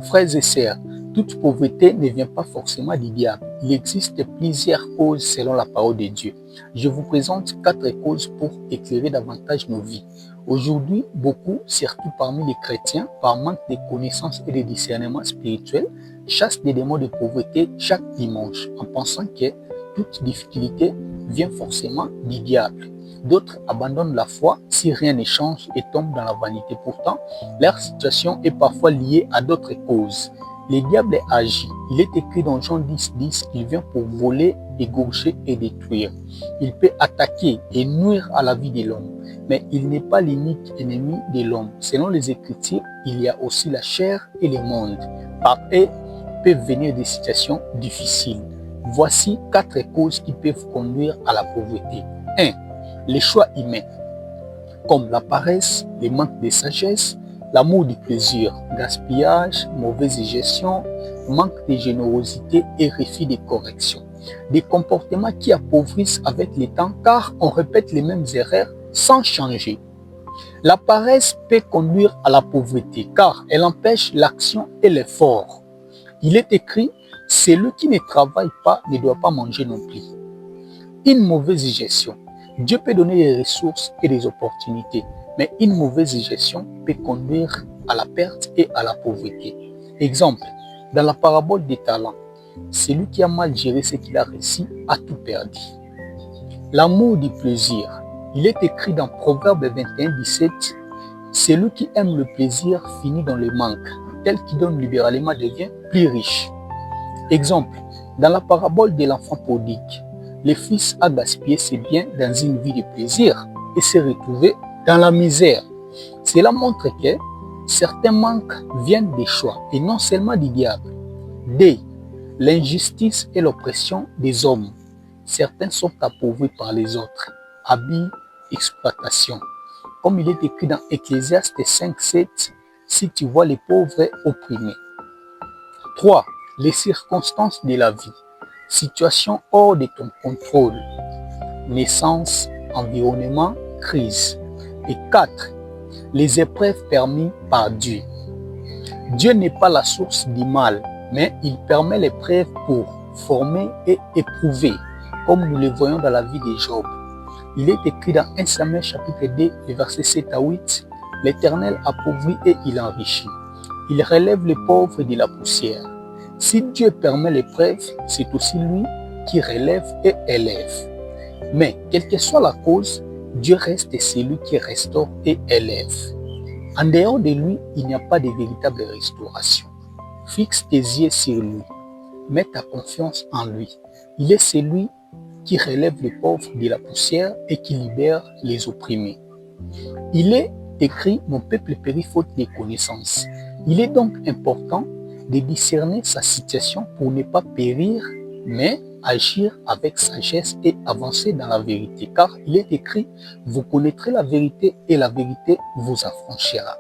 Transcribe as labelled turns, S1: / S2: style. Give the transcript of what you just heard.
S1: Frères et sœurs, toute pauvreté ne vient pas forcément du diable. Il existe plusieurs causes selon la parole de Dieu. Je vous présente 4 causes pour éclairer davantage nos vies. Aujourd'hui, beaucoup, surtout parmi les chrétiens, par manque de connaissances et de discernement spirituel, chassent des démons de pauvreté chaque dimanche en pensant que toute difficulté vient forcément du diable. D'autres abandonnent la foi si rien ne change et tombent dans la vanité. Pourtant, leur situation est parfois liée à d'autres causes. Le diable agit. Il est écrit dans Jean 10:10 qu'il vient pour voler, égorger et détruire. Il peut attaquer et nuire à la vie de l'homme, mais il n'est pas l'unique ennemi de l'homme. Selon les Écritures, il y a aussi la chair et le monde. Par eux peuvent venir des situations difficiles. Voici 4 causes qui peuvent conduire à la pauvreté. 1. Les choix humains, comme la paresse, le manque de sagesse, l'amour du plaisir, gaspillage, mauvaise gestion, manque de générosité et refus de correction. Des comportements qui appauvrissent avec le temps car on répète les mêmes erreurs sans changer. La paresse peut conduire à la pauvreté car elle empêche l'action et l'effort. Il est écrit, celui qui ne travaille pas ne doit pas manger non plus. Une mauvaise gestion. Dieu peut donner des ressources et des opportunités, mais une mauvaise gestion peut conduire à la perte et à la pauvreté. Exemple, dans la parabole des talents, celui qui a mal géré ce qu'il a reçu a tout perdu. L'amour du plaisir. Il est écrit dans Proverbe 21:17, celui qui aime le plaisir finit dans le manque, tel qui donne libéralement devient plus riche. Exemple, dans la parabole de l'enfant prodigue, le fils a gaspillé ses biens dans une vie de plaisir et s'est retrouvé dans la misère. Cela montre que certains manques viennent des choix et non seulement du diable. D. L'injustice et l'oppression des hommes. Certains sont appauvris par les autres. Abus, exploitation. Comme il est écrit dans Ecclésiaste 5:7, si tu vois les pauvres opprimés. 3. Les circonstances de la vie. Situation hors de ton contrôle. Naissance, environnement, crise. Et 4. Les épreuves permises par Dieu. Dieu n'est pas la source du mal, mais il permet l'épreuve pour former et éprouver, comme nous le voyons dans la vie de Job. Il est écrit dans 1 Samuel chapitre 2, versets 7 à 8, l'Éternel appauvrit et il enrichit. Il relève les pauvres de la poussière. Si Dieu permet l'épreuve, c'est aussi lui qui relève et élève. Mais, quelle que soit la cause, Dieu reste celui qui restaure et élève. En dehors de lui, il n'y a pas de véritable restauration. Fixe tes yeux sur lui. Mets ta confiance en lui. Il est celui qui relève les pauvres de la poussière et qui libère les opprimés. Il est écrit, mon peuple périt faute de connaissances. Il est donc important de discerner sa situation pour ne pas périr, mais agir avec sagesse et avancer dans la vérité. Car il est écrit, vous connaîtrez la vérité et la vérité vous affranchira.